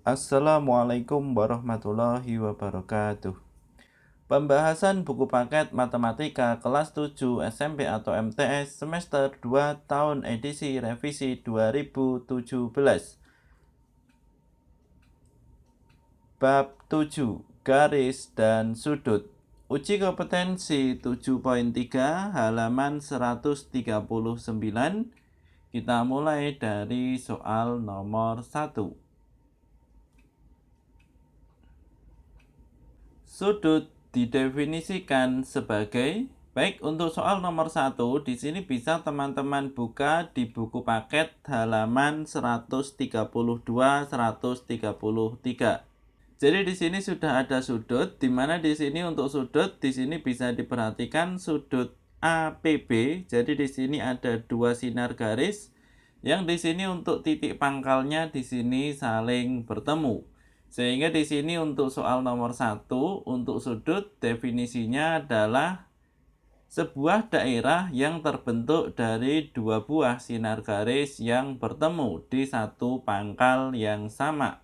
Assalamualaikum warahmatullahi wabarakatuh. Pembahasan buku paket Matematika kelas 7 SMP atau MTS semester 2 tahun edisi revisi 2017. Bab 7, garis dan sudut. Uji kompetensi 7.3 halaman 139. Kita mulai dari soal nomor 1. Sudut didefinisikan sebagai, baik untuk soal nomor 1, di sini bisa teman-teman buka di buku paket halaman 132-133. Jadi di sini sudah ada sudut, di mana di sini untuk sudut di sini bisa diperhatikan sudut APB. Jadi di sini ada dua sinar garis yang di sini untuk titik pangkalnya di sini saling bertemu. Sehingga di sini untuk soal nomor 1, untuk sudut definisinya adalah sebuah daerah yang terbentuk dari dua buah sinar garis yang bertemu di satu pangkal yang sama.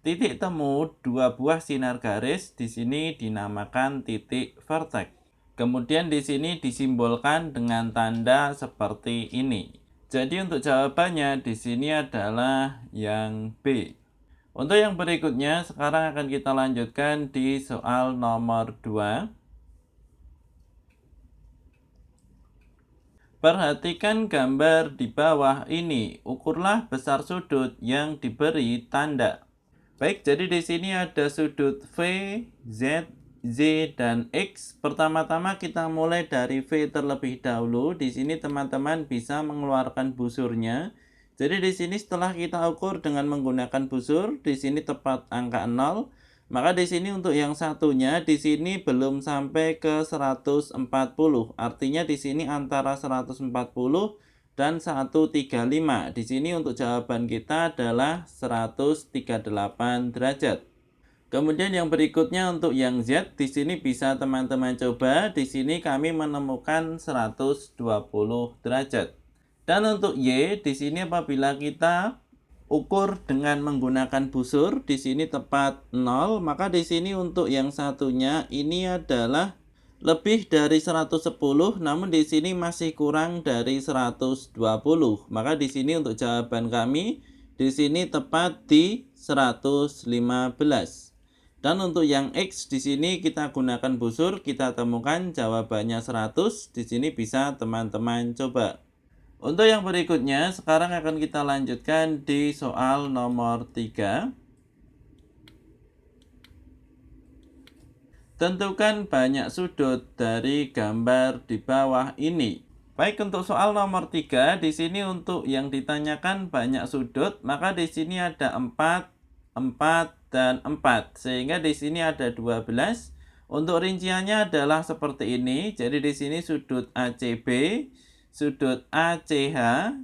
Titik temu dua buah sinar garis di sini dinamakan titik vertex. Kemudian di sini disimbolkan dengan tanda seperti ini. Jadi untuk jawabannya di sini adalah yang B. Untuk yang berikutnya, sekarang akan kita lanjutkan di soal nomor 2. Perhatikan gambar di bawah ini. Ukurlah besar sudut yang diberi tanda. Baik, jadi di sini ada sudut V, Z, Z, dan X. Pertama-tama kita mulai dari V terlebih dahulu. Di sini teman-teman bisa mengeluarkan busurnya. Jadi di sini setelah kita ukur dengan menggunakan busur, di sini tepat angka 0. Maka di sini untuk yang satunya di sini belum sampai ke 140. Artinya di sini antara 140 dan 135. Di sini untuk jawaban kita adalah 138 derajat. Kemudian yang berikutnya untuk yang Z, di sini bisa teman-teman coba. Di sini kami menemukan 120 derajat. Dan untuk Y, di sini apabila kita ukur dengan menggunakan busur, di sini tepat 0, maka di sini untuk yang satunya ini adalah lebih dari 110, namun di sini masih kurang dari 120. Maka di sini untuk jawaban kami di sini tepat di 115. Dan untuk yang X di sini kita gunakan busur, kita temukan jawabannya 100. Di sini bisa teman-teman coba. Untuk yang berikutnya, sekarang akan kita lanjutkan di soal nomor 3. Tentukan banyak sudut dari gambar di bawah ini. Baik, untuk soal nomor 3, di sini untuk yang ditanyakan banyak sudut, maka di sini ada 4, 4, dan 4. Sehingga di sini ada 12. Untuk rinciannya adalah seperti ini. Jadi di sini sudut ACB, sudut ACH,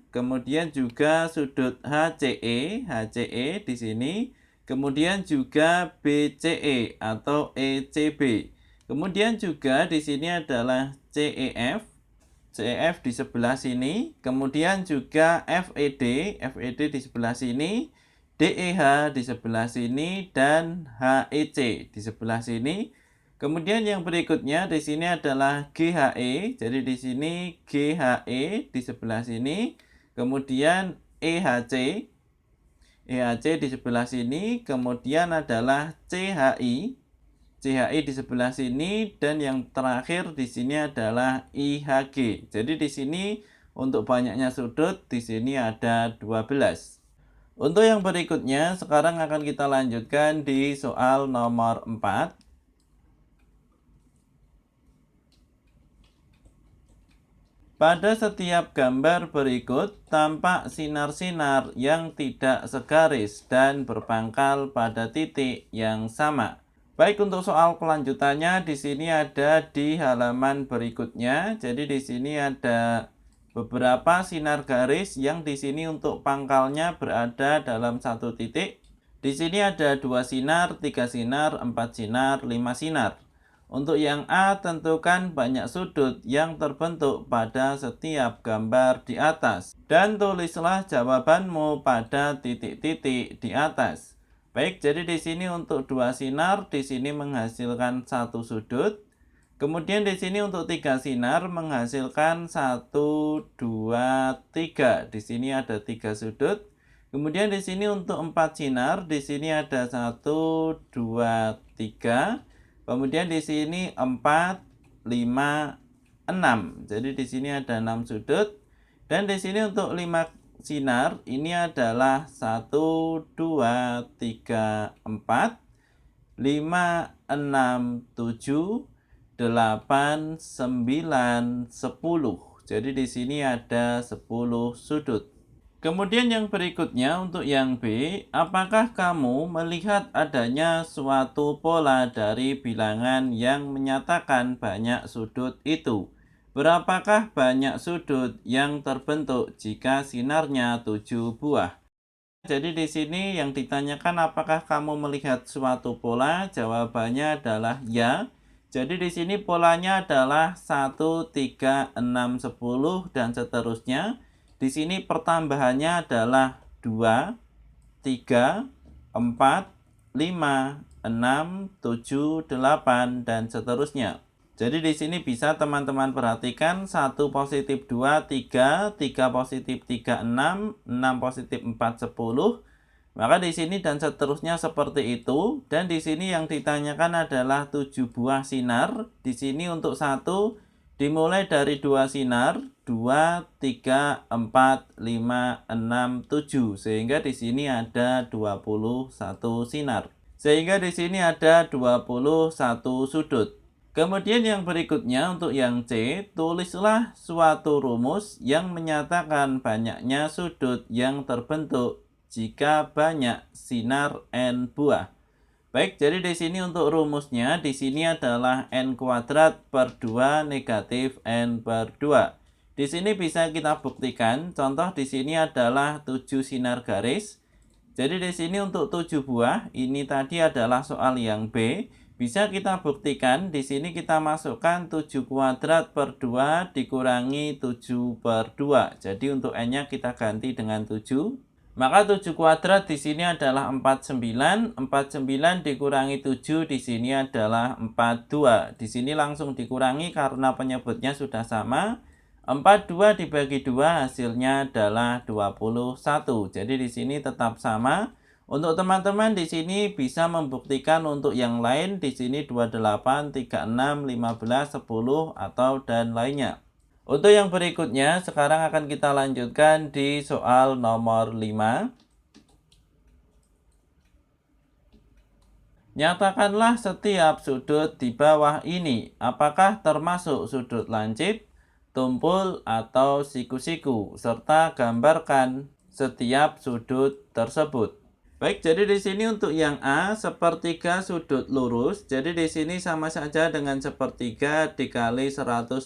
kemudian juga sudut HCE, HCE di sini, kemudian juga BCE atau ECB. Kemudian juga di sini adalah CEF, CEF di sebelah sini, kemudian juga FED, FED di sebelah sini, DEH di sebelah sini, dan HEC di sebelah sini. Kemudian yang berikutnya di sini adalah GHE. Jadi di sini GHE di sebelah sini. Kemudian EHC. EHC di sebelah sini. Kemudian adalah CHI. CHI di sebelah sini. Dan yang terakhir di sini adalah IHG. Jadi di sini untuk banyaknya sudut di sini ada 12. Untuk yang berikutnya sekarang akan kita lanjutkan di soal nomor 4. Pada setiap gambar berikut tampak sinar-sinar yang tidak segaris dan berpangkal pada titik yang sama. Baik, untuk soal kelanjutannya di sini ada di halaman berikutnya. Jadi di sini ada beberapa sinar garis yang di sini untuk pangkalnya berada dalam satu titik. Di sini ada 2 sinar, 3 sinar, 4 sinar, 5 sinar. Untuk yang A, tentukan banyak sudut yang terbentuk pada setiap gambar di atas. Dan tulislah jawabanmu pada titik-titik di atas. Baik, jadi di sini untuk 2 sinar, di sini menghasilkan 1 sudut. Kemudian di sini untuk 3 sinar menghasilkan 1, 2, 3. Di sini ada 3 sudut. Kemudian di sini untuk 4 sinar, di sini ada 1, 2, 3. Kemudian di sini 4, 5, 6. Jadi di sini ada 6 sudut. Dan di sini untuk 5 sinar ini adalah 1, 2, 3, 4, 5, 6, 7, 8, 9, 10. Jadi di sini ada 10 sudut. Kemudian yang berikutnya untuk yang B, apakah kamu melihat adanya suatu pola dari bilangan yang menyatakan banyak sudut itu? Berapakah banyak sudut yang terbentuk jika sinarnya 7 buah? Jadi di sini yang ditanyakan apakah kamu melihat suatu pola? Jawabannya adalah ya. Jadi di sini polanya adalah 1, 3, 6, 10 dan seterusnya. Di sini pertambahannya adalah 2, 3, 4, 5, 6, 7, 8 dan seterusnya. Jadi di sini bisa teman-teman perhatikan 1 positif 2, 3, 3 positif 3, 6 positif 4, 10. Maka di sini dan seterusnya seperti itu. Dan di sini yang ditanyakan adalah 7 buah sinar. Di sini untuk 1 dimulai dari 2 sinar, 2, 3, 4, 5, 6, 7. Sehingga di sini ada 21 sinar. Sehingga di sini ada 21 sudut. Kemudian yang berikutnya untuk yang C, tulislah suatu rumus yang menyatakan banyaknya sudut yang terbentuk jika banyak sinar N buah. Baik, jadi di sini untuk rumusnya, di sini adalah N kuadrat per 2 negatif N per 2. Di sini bisa kita buktikan, contoh di sini adalah 7 sinar garis. Jadi di sini untuk 7 buah, ini tadi adalah soal yang B. Bisa kita buktikan, di sini kita masukkan 7 kuadrat per 2 dikurangi 7 per 2. Jadi untuk N-nya kita ganti dengan 7. Maka 7 kuadrat di sini adalah 49. 49 dikurangi 7 di sini adalah 42. Di sini langsung dikurangi karena penyebutnya sudah sama. 42 dibagi 2 hasilnya adalah 21. Jadi di sini tetap sama. Untuk teman-teman di sini bisa membuktikan untuk yang lain di sini 28, 36, 15, 10 atau dan lainnya. Untuk yang berikutnya sekarang akan kita lanjutkan di soal nomor 5. Nyatakanlah setiap sudut di bawah ini apakah termasuk sudut lancip, tumpul atau siku-siku serta gambarkan setiap sudut tersebut. Baik, jadi di sini untuk yang A, sepertiga sudut lurus. Jadi di sini sama saja dengan sepertiga dikali 180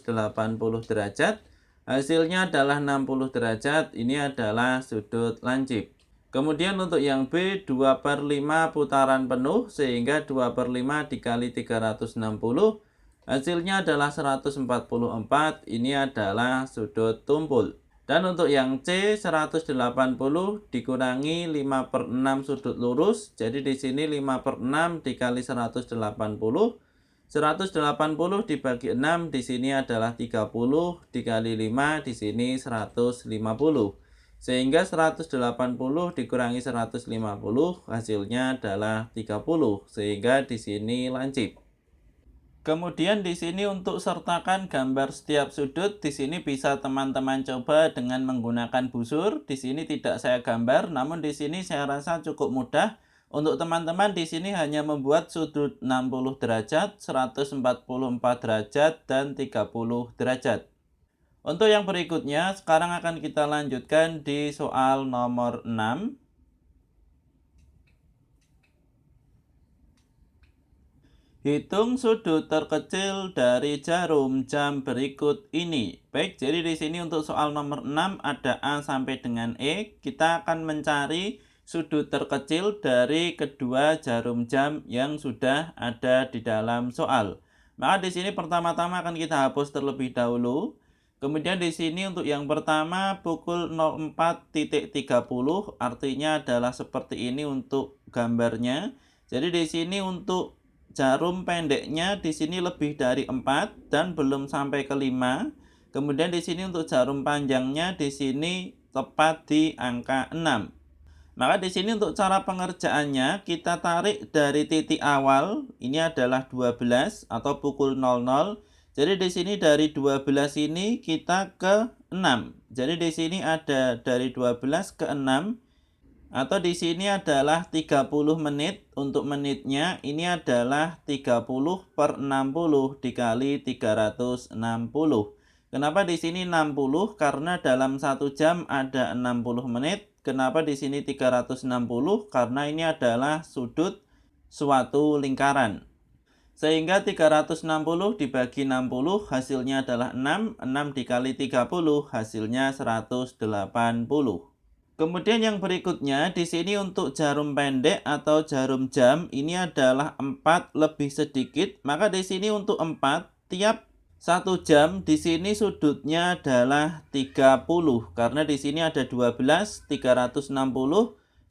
derajat. Hasilnya adalah 60 derajat. Ini adalah sudut lancip. Kemudian untuk yang B, 2/5 putaran penuh. Sehingga 2/5 dikali 360. Hasilnya adalah 144. Ini adalah sudut tumpul. Dan untuk yang C 180 dikurangi 5/6 sudut lurus. Jadi di sini 5/6 dikali 180. 180 dibagi 6 di sini adalah 30 dikali 5 di sini 150. Sehingga 180 dikurangi 150 hasilnya adalah 30. Sehingga di sini lancip. Kemudian di sini untuk sertakan gambar setiap sudut, di sini bisa teman-teman coba dengan menggunakan busur. Di sini tidak saya gambar, namun di sini saya rasa cukup mudah. Untuk teman-teman di sini hanya membuat sudut 60 derajat, 144 derajat, dan 30 derajat. Untuk yang berikutnya, sekarang akan kita lanjutkan di soal nomor 6. Hitung sudut terkecil dari jarum jam berikut ini. Baik, jadi di sini untuk soal nomor 6 ada A sampai dengan E. Kita akan mencari sudut terkecil dari kedua jarum jam yang sudah ada di dalam soal. Maka di sini pertama-tama akan kita hapus terlebih dahulu. Kemudian di sini untuk yang pertama pukul 04.30 artinya adalah seperti ini untuk gambarnya. Jadi di sini untuk jarum pendeknya di sini lebih dari 4 dan belum sampai ke 5. Kemudian di sini untuk jarum panjangnya di sini tepat di angka 6. Maka di sini untuk cara pengerjaannya kita tarik dari titik awal, ini adalah 12 atau pukul 00. Jadi di sini dari 12 ini kita ke 6. Jadi di sini ada dari 12 ke 6 atau di sini adalah 30 menit. Untuk menitnya ini adalah 30 per 60 dikali 360. Kenapa di sini 60? Karena dalam 1 jam ada 60 menit. Kenapa di sini 360? Karena ini adalah sudut suatu lingkaran. Sehingga 360 dibagi 60 hasilnya adalah 6. 6 dikali 30 hasilnya 180. Kemudian yang berikutnya di sini untuk jarum pendek atau jarum jam ini adalah 4 lebih sedikit. Maka di sini untuk 4 tiap 1 jam di sini sudutnya adalah 30 karena di sini ada 12, 360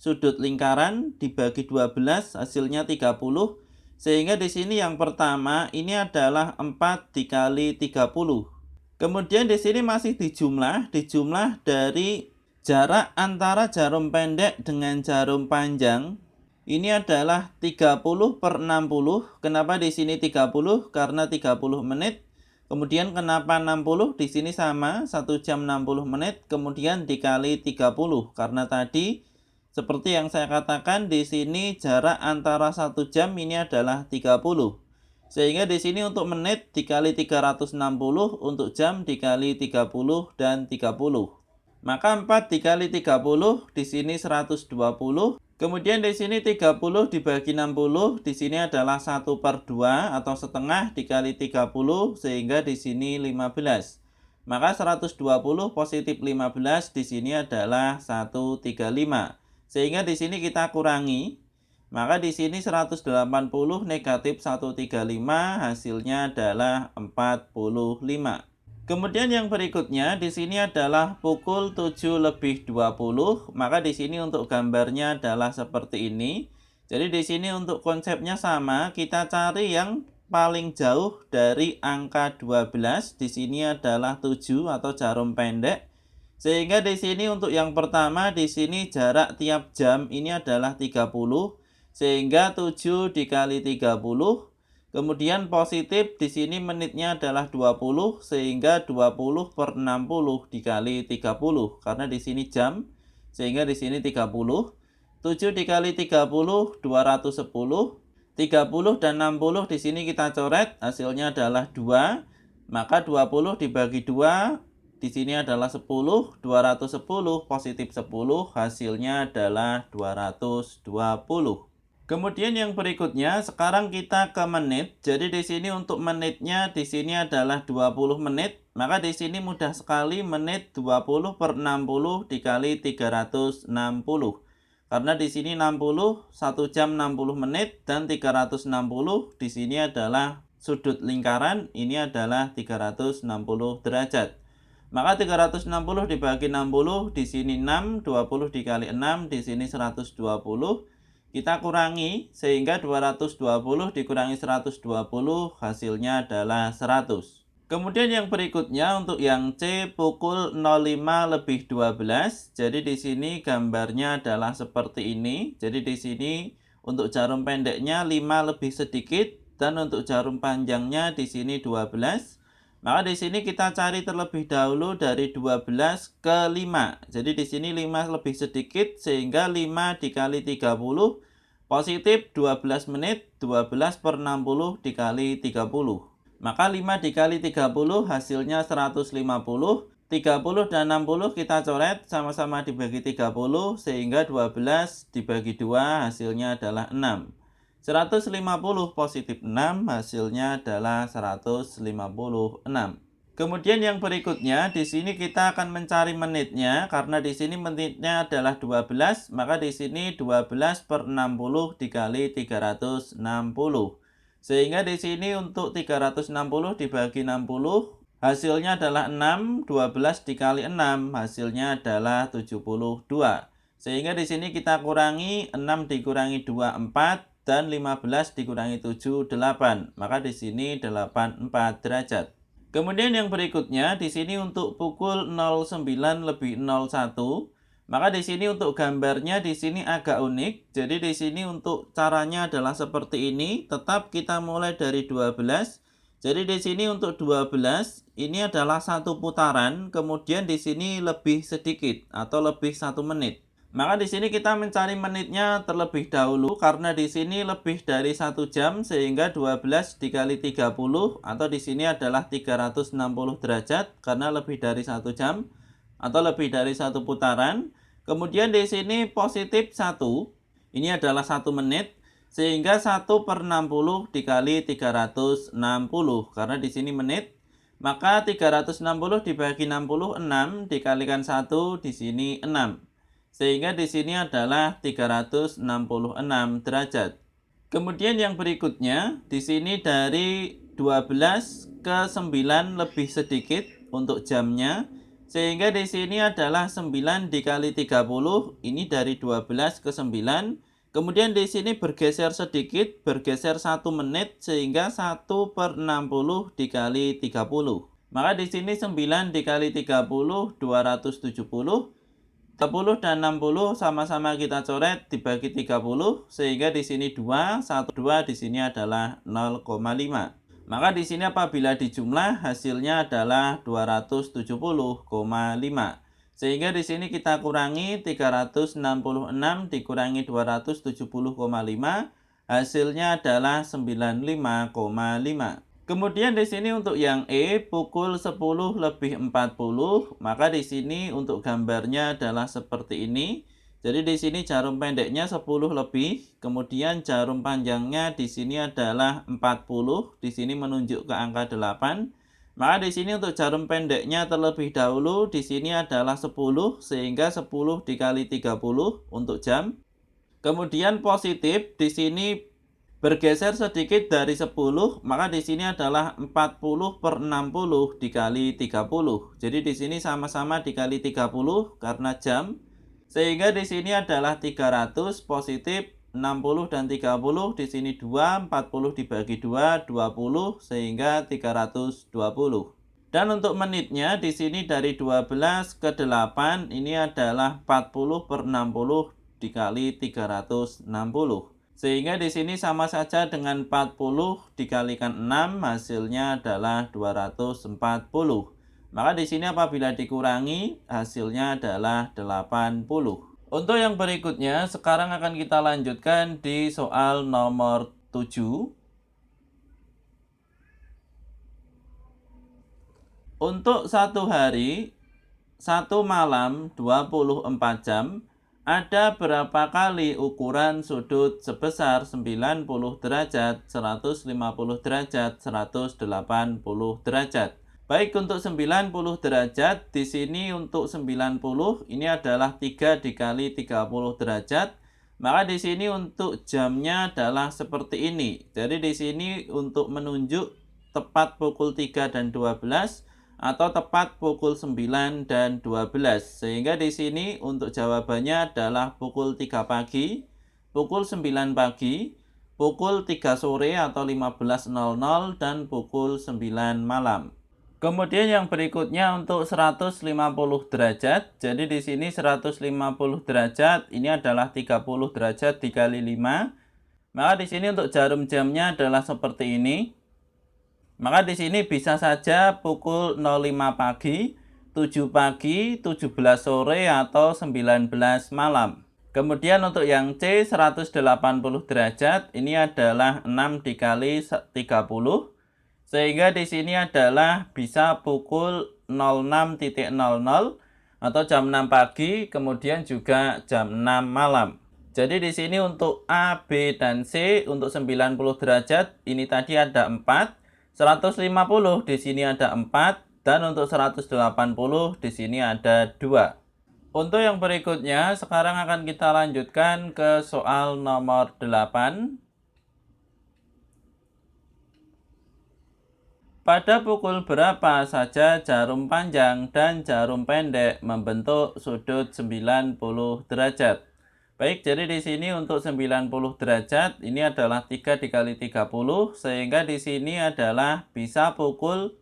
sudut lingkaran dibagi 12 hasilnya 30. Sehingga di sini yang pertama ini adalah 4 dikali 30. Kemudian di sini masih dijumlah dari jarak antara jarum pendek dengan jarum panjang. Ini adalah 30 per 60. Kenapa di sini 30? Karena 30 menit. Kemudian kenapa 60? Di sini sama, 1 jam 60 menit. Kemudian dikali 30. Karena tadi seperti yang saya katakan di sini jarak antara 1 jam ini adalah 30. Sehingga di sini untuk menit dikali 360, untuk jam dikali 30 dan 30. Maka 4 dikali 30 di sini 120. Kemudian di sini 30 dibagi 60, di sini adalah 1 per 2 atau setengah dikali 30 sehingga di sini 15. Maka 120 positif 15 di sini adalah 135. Sehingga di sini kita kurangi, maka di sini 180 negatif 135 hasilnya adalah 45. Kemudian yang berikutnya di sini adalah pukul 7 lebih 20, maka di sini untuk gambarnya adalah seperti ini. Jadi di sini untuk konsepnya sama, kita cari yang paling jauh dari angka 12, di sini adalah 7 atau jarum pendek. Sehingga di sini untuk yang pertama di sini jarak tiap jam ini adalah 30. Sehingga 7 dikali 30. Kemudian positif di sini menitnya adalah 20 sehingga 20 per 60 dikali 30 karena di sini jam sehingga di sini 30. 7 dikali 30 210. 30 dan 60 di sini kita coret hasilnya adalah 2. Maka 20 dibagi 2 di sini adalah 10, 210 positif 10 hasilnya adalah 220. Kemudian yang berikutnya sekarang kita ke menit. Jadi di sini untuk menitnya di sini adalah 20 menit. Maka di sini mudah sekali menit 20 per 60 dikali 360. Karena di sini 60 1 jam 60 menit dan 360 di sini adalah sudut lingkaran ini adalah 360 derajat. Maka 360 dibagi 60 di sini 6, 20 dikali 6 di sini 120. Kita kurangi sehingga 220 dikurangi 120 hasilnya adalah 100. Kemudian yang berikutnya untuk yang C pukul 05 lebih 12. Jadi di sini gambarnya adalah seperti ini. Jadi di sini untuk jarum pendeknya 5 lebih sedikit dan untuk jarum panjangnya di sini 12. Maka di sini kita cari terlebih dahulu dari 12 ke 5. Jadi di sini 5 lebih sedikit sehingga 5 dikali 30 positif 12 menit 12 per 60 dikali 30. Maka 5 dikali 30 hasilnya 150. 30 dan 60 kita coret sama-sama dibagi 30 sehingga 12 dibagi 2 hasilnya adalah 6. 150 positif 6 hasilnya adalah 156. Kemudian yang berikutnya di sini kita akan mencari menitnya karena di sini menitnya adalah 12, maka di sini 12 per 60 dikali 360. Sehingga di sini untuk 360 dibagi 60 Hasilnya adalah 6, 12 dikali 6, hasilnya adalah 72. Sehingga di sini kita kurangi 6 dikurangi 2, 4, dan 15 dikurangi 7, 8. Maka di sini 84 derajat. Kemudian yang berikutnya, di sini untuk pukul 09 lebih 01, maka di sini untuk gambarnya di sini agak unik. Jadi di sini untuk caranya adalah seperti ini, tetap kita mulai dari 12. Jadi di sini untuk 12 ini adalah satu putaran, kemudian di sini lebih sedikit atau lebih 1 menit. Maka di sini kita mencari menitnya terlebih dahulu karena di sini lebih dari 1 jam sehingga 12 dikali 30 atau di sini adalah 360 derajat karena lebih dari 1 jam atau lebih dari satu putaran. Kemudian di sini positif 1, ini adalah 1 menit. Sehingga 1 per 60 dikali 360, karena di sini menit, maka 360 dibagi 60, 6, dikalikan 1, di sini 6. Sehingga di sini adalah 366 derajat. Kemudian yang berikutnya, di sini dari 12 ke 9 lebih sedikit untuk jamnya. Sehingga di sini adalah 9 dikali 30, ini dari 12 ke 9. Kemudian di sini bergeser sedikit, bergeser 1 menit sehingga 1 per 60 dikali 30. Maka di sini 9 dikali 30, 270. 30 dan 60 sama-sama kita coret dibagi 30 sehingga di sini 2, 1, 2 di sini adalah 0,5. Maka di sini apabila dijumlah hasilnya adalah 270,5. Sehingga di sini kita kurangi 366 dikurangi 270,5, hasilnya adalah 95,5. Kemudian di sini untuk yang E pukul 10 lebih 40, maka di sini untuk gambarnya adalah seperti ini. Jadi di sini jarum pendeknya 10 lebih, kemudian jarum panjangnya di sini adalah 40, di sini menunjuk ke angka 8. Maka di sini untuk jarum pendeknya terlebih dahulu di sini adalah 10 sehingga 10 dikali 30 untuk jam. Kemudian positif di sini bergeser sedikit dari 10, maka di sini adalah 40 per 60 dikali 30. Jadi di sini sama-sama dikali 30 karena jam. Sehingga di sini adalah 300 positif 60 dan 30, di sini 2, 40 dibagi 2, 20 sehingga 320. Dan untuk menitnya di sini dari 12 ke 8 ini adalah 40 per 60 dikali 360. Sehingga di sini sama saja dengan 40 dikalikan 6 hasilnya adalah 240. Maka di sini apabila dikurangi hasilnya adalah 80. Untuk yang berikutnya, sekarang akan kita lanjutkan di soal nomor 7. Untuk satu hari, satu malam 24 jam, ada berapa kali ukuran sudut sebesar 90 derajat, 150 derajat, 180 derajat. Baik untuk 90 derajat, di sini untuk 90 ini adalah 3 dikali 30 derajat. Maka di sini untuk jamnya adalah seperti ini. Jadi di sini untuk menunjuk tepat pukul 3 dan 12 atau tepat pukul 9 dan 12. Sehingga di sini untuk jawabannya adalah pukul 3 pagi, pukul 9 pagi, pukul 3 sore atau 15.00 dan pukul 9 malam. Kemudian yang berikutnya untuk 150 derajat. Jadi di sini 150 derajat ini adalah 30 derajat dikali 5. Maka di sini untuk jarum jamnya adalah seperti ini. Maka di sini bisa saja pukul 05 pagi, 7 pagi, 17 sore atau 19 malam. Kemudian untuk yang C 180 derajat ini adalah 6 dikali 30. Sehingga di sini adalah bisa pukul 06.00 atau jam 6 pagi, kemudian juga jam 6 malam. Jadi di sini untuk A, B, dan C untuk 90 derajat ini tadi ada 4, 150 di sini ada 4, dan untuk 180 di sini ada 2. Untuk yang berikutnya, sekarang akan kita lanjutkan ke soal nomor 8. Pada pukul berapa saja jarum panjang dan jarum pendek membentuk sudut 90 derajat? Baik, jadi di sini untuk 90 derajat ini adalah 3 dikali 30 sehingga di sini adalah bisa pukul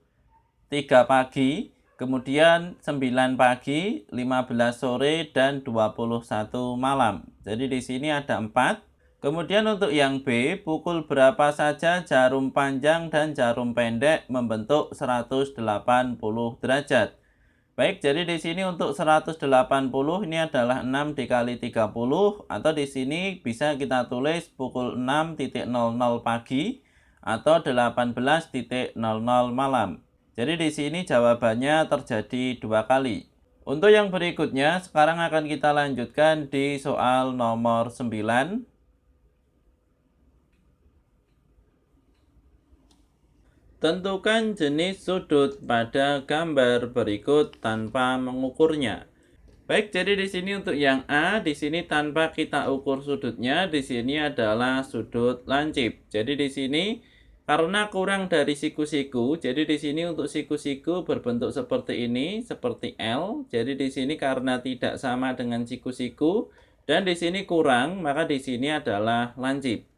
3 pagi, kemudian 9 pagi, 15 sore, dan 21 malam. Jadi di sini ada 4. Kemudian untuk yang B, pukul berapa saja jarum panjang dan jarum pendek membentuk 180 derajat. Baik, jadi di sini untuk 180 ini adalah 6 dikali 30 atau di sini bisa kita tulis pukul 6.00 pagi atau 18.00 malam. Jadi di sini jawabannya terjadi 2 kali. Untuk yang berikutnya, sekarang akan kita lanjutkan di soal nomor 9. Tentukan jenis sudut pada gambar berikut tanpa mengukurnya. Baik, jadi di sini untuk yang A, di sini tanpa kita ukur sudutnya, di sini adalah sudut lancip. Jadi di sini karena kurang dari siku-siku, jadi di sini untuk siku-siku berbentuk seperti ini, seperti L. Jadi di sini karena tidak sama dengan siku-siku dan di sini kurang, maka di sini adalah lancip.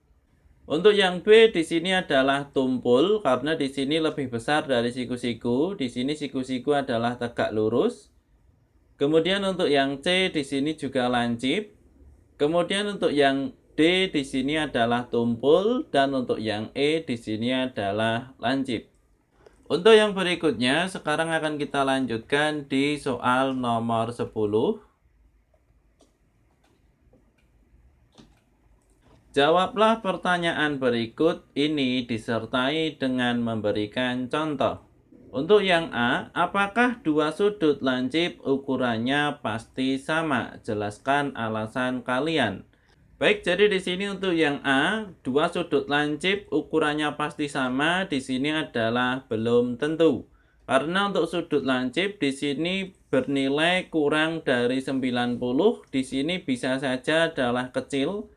Untuk yang B di sini adalah tumpul karena di sini lebih besar dari siku-siku. Di sini siku-siku adalah tegak lurus. Kemudian untuk yang C di sini juga lancip. Kemudian untuk yang D di sini adalah tumpul dan untuk yang E di sini adalah lancip. Untuk yang berikutnya sekarang akan kita lanjutkan di soal nomor 10. Jawablah pertanyaan berikut ini disertai dengan memberikan contoh. Untuk yang A, apakah dua sudut lancip ukurannya pasti sama? Jelaskan alasan kalian. Baik, jadi di sini untuk yang A, dua sudut lancip ukurannya pasti sama, di sini adalah belum tentu. Karena untuk sudut lancip di sini bernilai kurang dari 90, di sini bisa saja adalah kecil.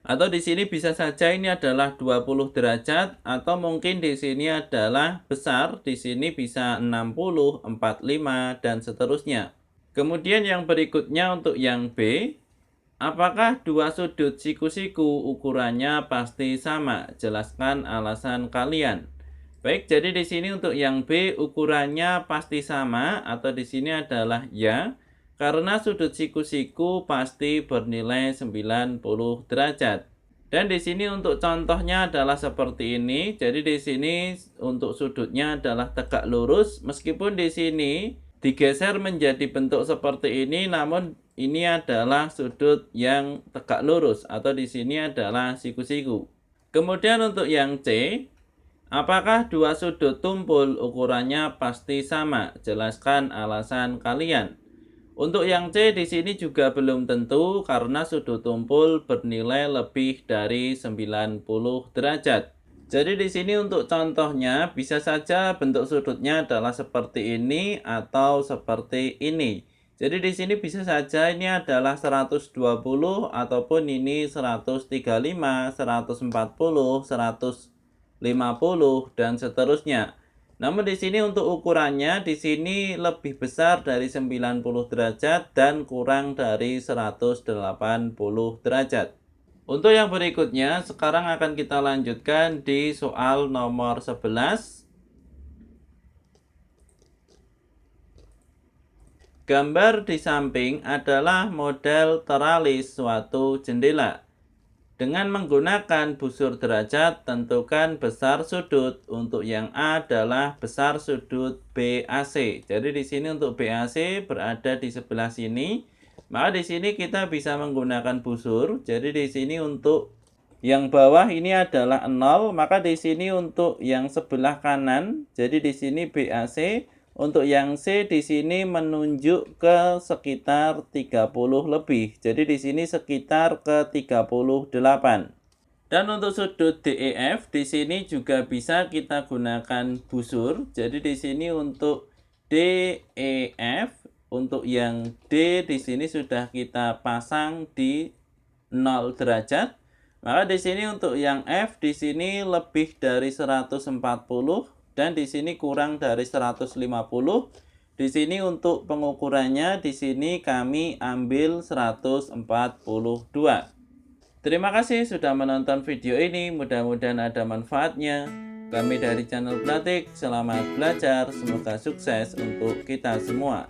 Atau di sini bisa saja ini adalah 20 derajat atau mungkin di sini adalah besar, di sini bisa 60, 45 dan seterusnya. Kemudian yang berikutnya untuk yang B, apakah dua sudut siku-siku ukurannya pasti sama? Jelaskan alasan kalian. Baik, jadi di sini untuk yang B ukurannya pasti sama atau di sini adalah ya. Karena sudut siku-siku pasti bernilai 90 derajat. Dan di sini untuk contohnya adalah seperti ini. Jadi di sini untuk sudutnya adalah tegak lurus. Meskipun di sini digeser menjadi bentuk seperti ini, namun ini adalah sudut yang tegak lurus atau di sini adalah siku-siku. Kemudian untuk yang C, apakah dua sudut tumpul ukurannya pasti sama? Jelaskan alasan kalian. Untuk yang C di sini juga belum tentu karena sudut tumpul bernilai lebih dari 90 derajat. Jadi di sini untuk contohnya bisa saja bentuk sudutnya adalah seperti ini atau seperti ini. Jadi di sini bisa saja ini adalah 120 ataupun ini 135, 140, 150 dan seterusnya. Namun di sini untuk ukurannya di sini lebih besar dari 90 derajat dan kurang dari 180 derajat. Untuk yang berikutnya, sekarang akan kita lanjutkan di soal nomor 11. Gambar di samping adalah model teralis suatu jendela. Dengan menggunakan busur derajat, tentukan besar sudut. Untuk yang A adalah besar sudut BAC. Jadi di sini untuk BAC berada di sebelah sini. Maka di sini kita bisa menggunakan busur. Jadi di sini untuk yang bawah ini adalah 0, maka di sini untuk yang sebelah kanan, jadi di sini BAC. Untuk yang C di sini menunjuk ke sekitar 30 lebih. Jadi di sini sekitar ke 38. Dan untuk sudut DEF di sini juga bisa kita gunakan busur. Jadi di sini untuk DEF, untuk yang D di sini sudah kita pasang di 0 derajat. Maka di sini untuk yang F di sini lebih dari 140. dan di sini kurang dari 150. Di sini untuk pengukurannya di sini kami ambil 142. Terima kasih sudah menonton video ini, mudah-mudahan ada manfaatnya. Kami dari channel Blatik, selamat belajar, semoga sukses untuk kita semua.